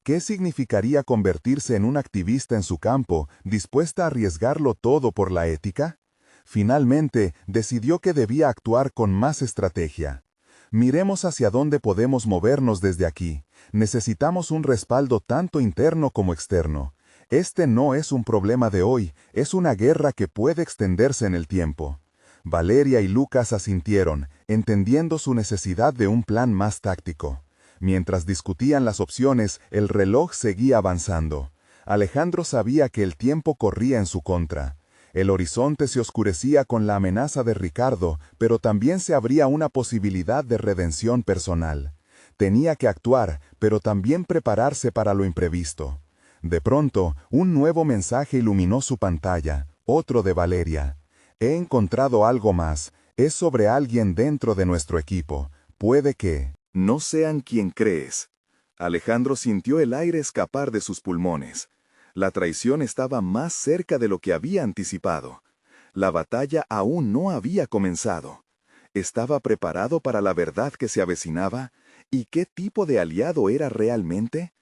¿Qué significaría convertirse en un activista en su campo, dispuesta a arriesgarlo todo por la ética? Finalmente, decidió que debía actuar con más estrategia. Miremos hacia dónde podemos movernos desde aquí. Necesitamos un respaldo tanto interno como externo. Este no es un problema de hoy, es una guerra que puede extenderse en el tiempo. Valeria y Lucas asintieron, entendiendo su necesidad de un plan más táctico. Mientras discutían las opciones, el reloj seguía avanzando. Alejandro sabía que el tiempo corría en su contra. El horizonte se oscurecía con la amenaza de Ricardo, pero también se abría una posibilidad de redención personal. Tenía que actuar, pero también prepararse para lo imprevisto. De pronto, un nuevo mensaje iluminó su pantalla, otro de Valeria. He encontrado algo más, es sobre alguien dentro de nuestro equipo. Puede que no sean quien crees. Alejandro sintió el aire escapar de sus pulmones. La traición estaba más cerca de lo que había anticipado. La batalla aún no había comenzado. ¿Estaba preparado para la verdad que se avecinaba? ¿Y qué tipo de aliado era realmente?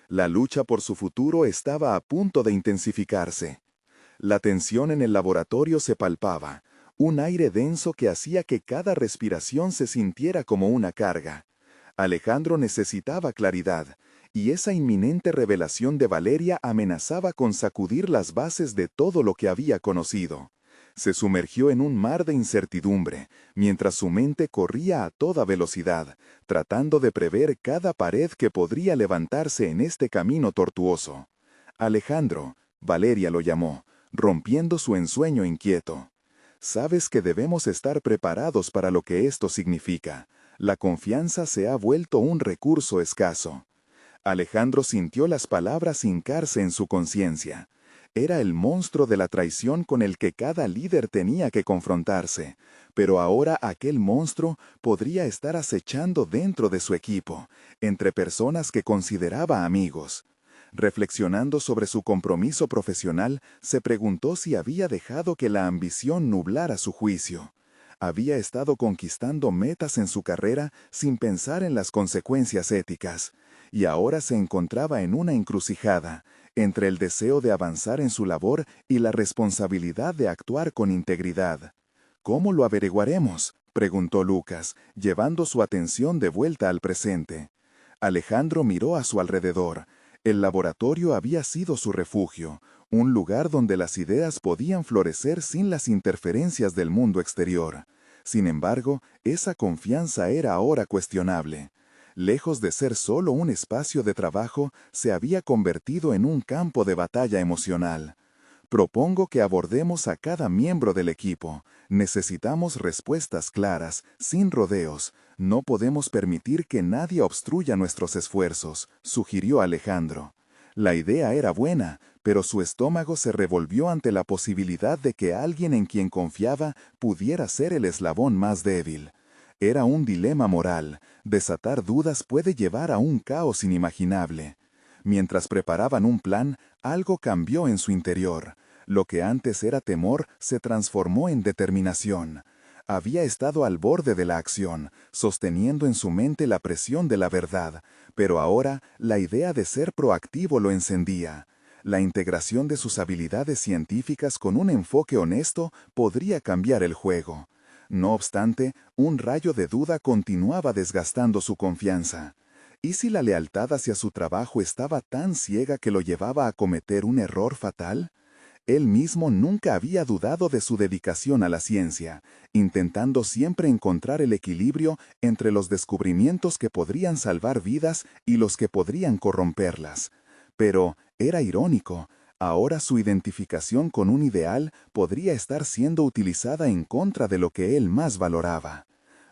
La lucha por su futuro estaba a punto de intensificarse. La tensión en el laboratorio se palpaba, un aire denso que hacía que cada respiración se sintiera como una carga. Alejandro necesitaba claridad, y esa inminente revelación de Valeria amenazaba con sacudir las bases de todo lo que había conocido. Se sumergió en un mar de incertidumbre, mientras su mente corría a toda velocidad, tratando de prever cada pared que podría levantarse en este camino tortuoso. Alejandro, Valeria lo llamó, rompiendo su ensueño inquieto. Sabes que debemos estar preparados para lo que esto significa. La confianza se ha vuelto un recurso escaso. Alejandro sintió las palabras hincarse en su conciencia. Era el monstruo de la traición con el que cada líder tenía que confrontarse, pero ahora aquel monstruo podría estar acechando dentro de su equipo, entre personas que consideraba amigos. Reflexionando sobre su compromiso profesional, se preguntó si había dejado que la ambición nublara su juicio. Había estado conquistando metas en su carrera sin pensar en las consecuencias éticas, y ahora se encontraba en una encrucijada, entre el deseo de avanzar en su labor y la responsabilidad de actuar con integridad. ¿Cómo lo averiguaremos?, preguntó Lucas, llevando su atención de vuelta al presente. Alejandro miró a su alrededor. El laboratorio había sido su refugio, un lugar donde las ideas podían florecer sin las interferencias del mundo exterior. Sin embargo, esa confianza era ahora cuestionable. Lejos de ser solo un espacio de trabajo, se había convertido en un campo de batalla emocional. Propongo que abordemos a cada miembro del equipo. Necesitamos respuestas claras, sin rodeos. No podemos permitir que nadie obstruya nuestros esfuerzos, sugirió Alejandro. La idea era buena, pero su estómago se revolvió ante la posibilidad de que alguien en quien confiaba pudiera ser el eslabón más débil. Era un dilema moral. Desatar dudas puede llevar a un caos inimaginable. Mientras preparaban un plan, algo cambió en su interior. Lo que antes era temor se transformó en determinación. Había estado al borde de la acción, sosteniendo en su mente la presión de la verdad, pero ahora la idea de ser proactivo lo encendía. La integración de sus habilidades científicas con un enfoque honesto podría cambiar el juego. No obstante, un rayo de duda continuaba desgastando su confianza. ¿Y si la lealtad hacia su trabajo estaba tan ciega que lo llevaba a cometer un error fatal? Él mismo nunca había dudado de su dedicación a la ciencia, intentando siempre encontrar el equilibrio entre los descubrimientos que podrían salvar vidas y los que podrían corromperlas. Pero, era irónico, ahora su identificación con un ideal podría estar siendo utilizada en contra de lo que él más valoraba.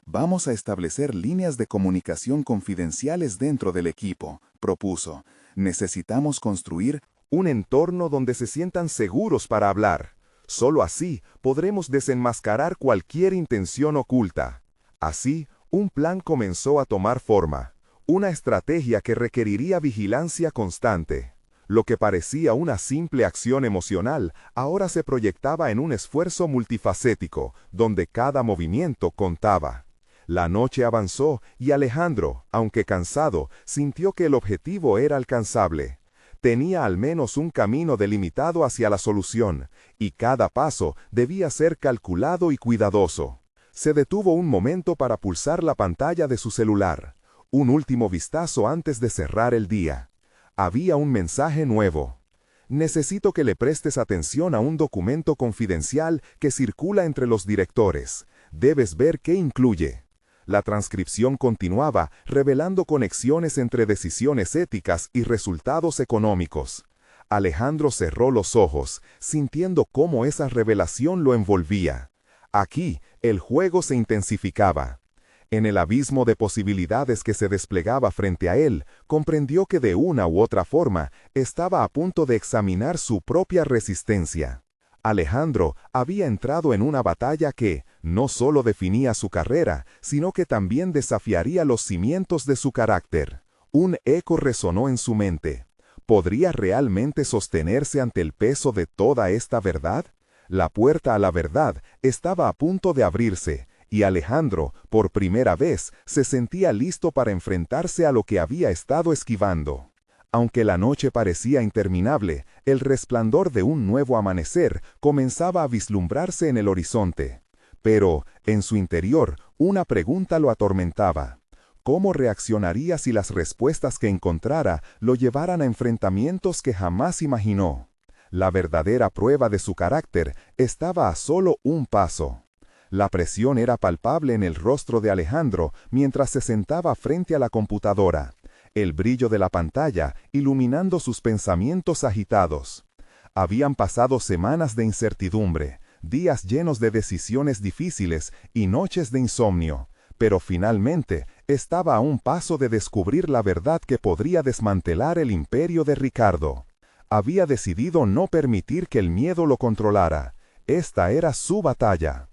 Vamos a establecer líneas de comunicación confidenciales dentro del equipo, propuso. Necesitamos construir un entorno donde se sientan seguros para hablar. Solo así podremos desenmascarar cualquier intención oculta. Así, un plan comenzó a tomar forma. Una estrategia que requeriría vigilancia constante. Lo que parecía una simple acción emocional, ahora se proyectaba en un esfuerzo multifacético, donde cada movimiento contaba. La noche avanzó y Alejandro, aunque cansado, sintió que el objetivo era alcanzable. Tenía al menos un camino delimitado hacia la solución, y cada paso debía ser calculado y cuidadoso. Se detuvo un momento para pulsar la pantalla de su celular. Un último vistazo antes de cerrar el día. Había un mensaje nuevo. Necesito que le prestes atención a un documento confidencial que circula entre los directores. Debes ver qué incluye. La transcripción continuaba, revelando conexiones entre decisiones éticas y resultados económicos. Alejandro cerró los ojos, sintiendo cómo esa revelación lo envolvía. Aquí, el juego se intensificaba. En el abismo de posibilidades que se desplegaba frente a él, comprendió que de una u otra forma estaba a punto de examinar su propia resistencia. Alejandro había entrado en una batalla que no solo definía su carrera, sino que también desafiaría los cimientos de su carácter. Un eco resonó en su mente. ¿Podría realmente sostenerse ante el peso de toda esta verdad? La puerta a la verdad estaba a punto de abrirse, y Alejandro, por primera vez, se sentía listo para enfrentarse a lo que había estado esquivando. Aunque la noche parecía interminable, el resplandor de un nuevo amanecer comenzaba a vislumbrarse en el horizonte. Pero, en su interior, una pregunta lo atormentaba. ¿Cómo reaccionaría si las respuestas que encontrara lo llevaran a enfrentamientos que jamás imaginó? La verdadera prueba de su carácter estaba a solo un paso. La presión era palpable en el rostro de Alejandro mientras se sentaba frente a la computadora. El brillo de la pantalla iluminando sus pensamientos agitados. Habían pasado semanas de incertidumbre, días llenos de decisiones difíciles y noches de insomnio, pero finalmente estaba a un paso de descubrir la verdad que podría desmantelar el imperio de Ricardo. Había decidido no permitir que el miedo lo controlara. Esta era su batalla.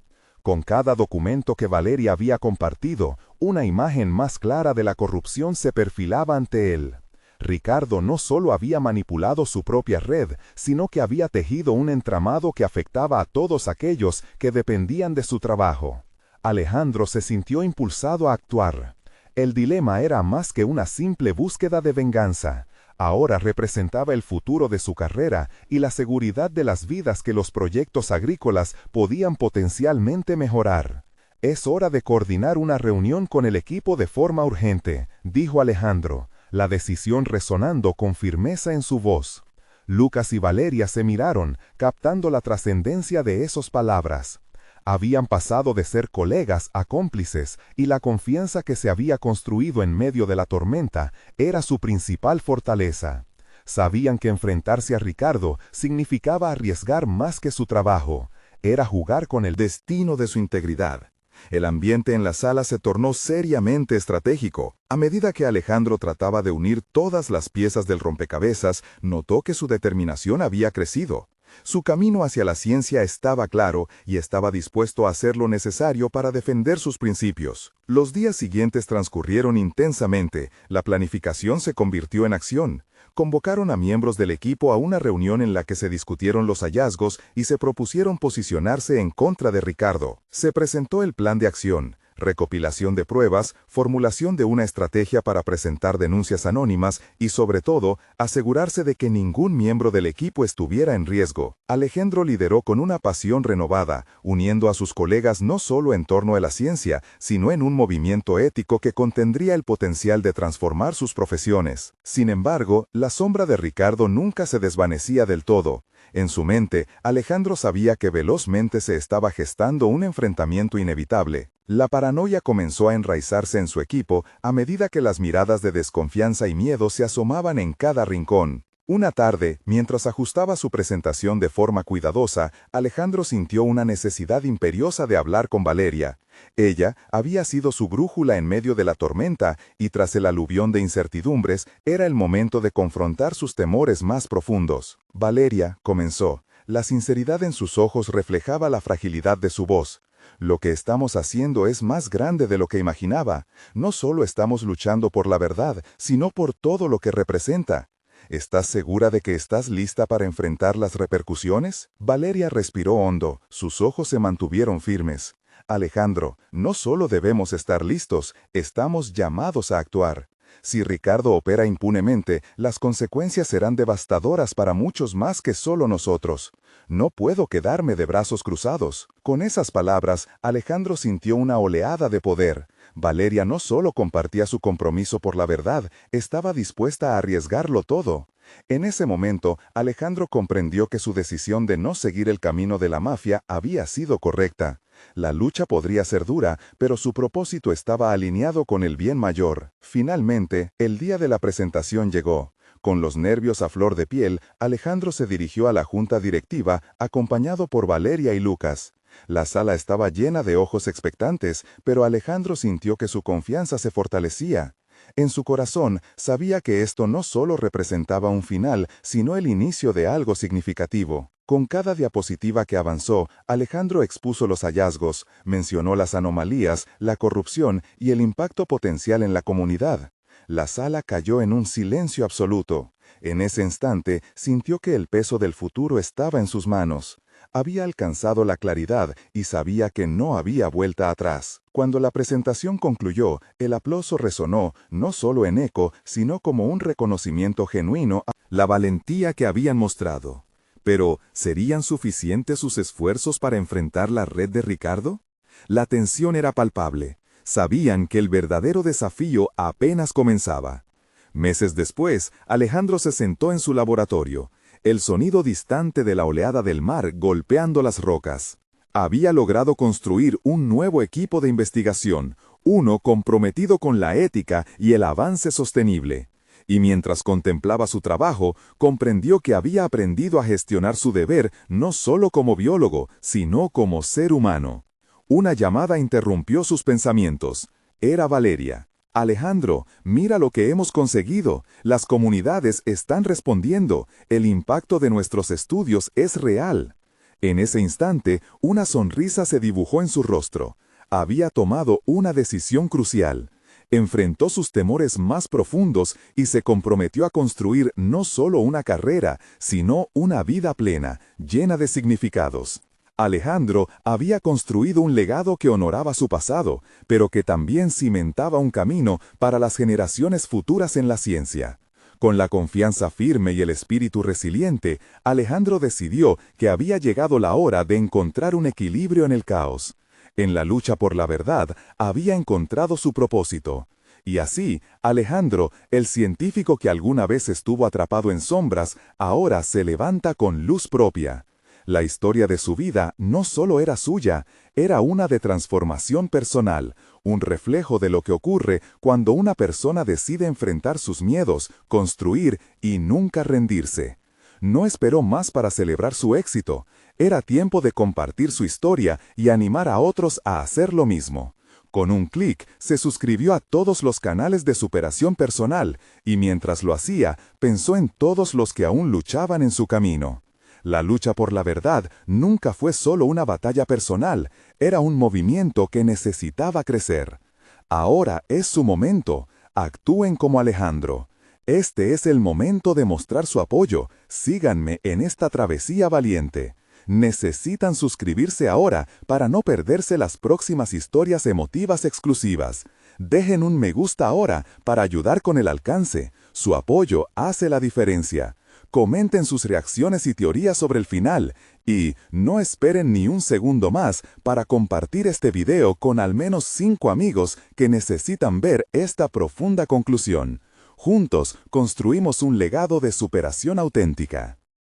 Con cada documento que Valeria había compartido, una imagen más clara de la corrupción se perfilaba ante él. Ricardo no solo había manipulado su propia red, sino que había tejido un entramado que afectaba a todos aquellos que dependían de su trabajo. Alejandro se sintió impulsado a actuar. El dilema era más que una simple búsqueda de venganza. Ahora representaba el futuro de su carrera y la seguridad de las vidas que los proyectos agrícolas podían potencialmente mejorar. Es hora de coordinar una reunión con el equipo de forma urgente, dijo Alejandro, la decisión resonando con firmeza en su voz. Lucas y Valeria se miraron, captando la trascendencia de esas palabras. Habían pasado de ser colegas a cómplices, y la confianza que se había construido en medio de la tormenta era su principal fortaleza. Sabían que enfrentarse a Ricardo significaba arriesgar más que su trabajo. Era jugar con el destino de su integridad. El ambiente en la sala se tornó seriamente estratégico. A medida que Alejandro trataba de unir todas las piezas del rompecabezas, notó que su determinación había crecido. Su camino hacia la ciencia estaba claro y estaba dispuesto a hacer lo necesario para defender sus principios. Los días siguientes transcurrieron intensamente. La planificación se convirtió en acción. Convocaron a miembros del equipo a una reunión en la que se discutieron los hallazgos y se propusieron posicionarse en contra de Ricardo. Se presentó el plan de acción: recopilación de pruebas, formulación de una estrategia para presentar denuncias anónimas y, sobre todo, asegurarse de que ningún miembro del equipo estuviera en riesgo. Alejandro lideró con una pasión renovada, uniendo a sus colegas no solo en torno a la ciencia, sino en un movimiento ético que contendría el potencial de transformar sus profesiones. Sin embargo, la sombra de Ricardo nunca se desvanecía del todo. En su mente, Alejandro sabía que velozmente se estaba gestando un enfrentamiento inevitable. La paranoia comenzó a enraizarse en su equipo a medida que las miradas de desconfianza y miedo se asomaban en cada rincón. Una tarde, mientras ajustaba su presentación de forma cuidadosa, Alejandro sintió una necesidad imperiosa de hablar con Valeria. Ella había sido su brújula en medio de la tormenta y tras el aluvión de incertidumbres, era el momento de confrontar sus temores más profundos. Valeria, comenzó. La sinceridad en sus ojos reflejaba la fragilidad de su voz. Lo que estamos haciendo es más grande de lo que imaginaba. No solo estamos luchando por la verdad, sino por todo lo que representa. ¿Estás segura de que estás lista para enfrentar las repercusiones? Valeria respiró hondo, sus ojos se mantuvieron firmes. Alejandro, no solo debemos estar listos, estamos llamados a actuar. Si Ricardo opera impunemente, las consecuencias serán devastadoras para muchos más que solo nosotros. No puedo quedarme de brazos cruzados. Con esas palabras, Alejandro sintió una oleada de poder. Valeria no solo compartía su compromiso por la verdad, estaba dispuesta a arriesgarlo todo. En ese momento, Alejandro comprendió que su decisión de no seguir el camino de la mafia había sido correcta. La lucha podría ser dura, pero su propósito estaba alineado con el bien mayor. Finalmente, el día de la presentación llegó. Con los nervios a flor de piel, Alejandro se dirigió a la junta directiva, acompañado por Valeria y Lucas. La sala estaba llena de ojos expectantes, pero Alejandro sintió que su confianza se fortalecía. En su corazón, sabía que esto no solo representaba un final, sino el inicio de algo significativo. Con cada diapositiva que avanzó, Alejandro expuso los hallazgos, mencionó las anomalías, la corrupción y el impacto potencial en la comunidad. La sala cayó en un silencio absoluto. En ese instante, sintió que el peso del futuro estaba en sus manos. Había alcanzado la claridad y sabía que no había vuelta atrás. Cuando la presentación concluyó, el aplauso resonó, no solo en eco, sino como un reconocimiento genuino a la valentía que habían mostrado. Pero, ¿serían suficientes sus esfuerzos para enfrentar la red de Ricardo? La tensión era palpable. Sabían que el verdadero desafío apenas comenzaba. Meses después, Alejandro se sentó en su laboratorio. El sonido distante de la oleada del mar golpeando las rocas. Había logrado construir un nuevo equipo de investigación, uno comprometido con la ética y el avance sostenible. Y mientras contemplaba su trabajo, comprendió que había aprendido a gestionar su deber no solo como biólogo, sino como ser humano. Una llamada interrumpió sus pensamientos. Era Valeria. Alejandro, mira lo que hemos conseguido. Las comunidades están respondiendo. El impacto de nuestros estudios es real. En ese instante, una sonrisa se dibujó en su rostro. Había tomado una decisión crucial. Enfrentó sus temores más profundos y se comprometió a construir no solo una carrera, sino una vida plena, llena de significados. Alejandro había construido un legado que honoraba su pasado, pero que también cimentaba un camino para las generaciones futuras en la ciencia. Con la confianza firme y el espíritu resiliente, Alejandro decidió que había llegado la hora de encontrar un equilibrio en el caos. En la lucha por la verdad, había encontrado su propósito. Y así, Alejandro, el científico que alguna vez estuvo atrapado en sombras, ahora se levanta con luz propia. La historia de su vida no solo era suya, era una de transformación personal, un reflejo de lo que ocurre cuando una persona decide enfrentar sus miedos, construir y nunca rendirse. No esperó más para celebrar su éxito. Era tiempo de compartir su historia y animar a otros a hacer lo mismo. Con un clic, se suscribió a todos los canales de superación personal y mientras lo hacía, pensó en todos los que aún luchaban en su camino. La lucha por la verdad nunca fue solo una batalla personal, era un movimiento que necesitaba crecer. Ahora es su momento. Actúen como Alejandro. Este es el momento de mostrar su apoyo. Síganme en esta travesía valiente. Necesitan suscribirse ahora para no perderse las próximas historias emotivas exclusivas. Dejen un me gusta ahora para ayudar con el alcance. Su apoyo hace la diferencia. Comenten sus reacciones y teorías sobre el final. Y no esperen ni un segundo más para compartir este video con al menos 5 amigos que necesitan ver esta profunda conclusión. Juntos construimos un legado de superación auténtica.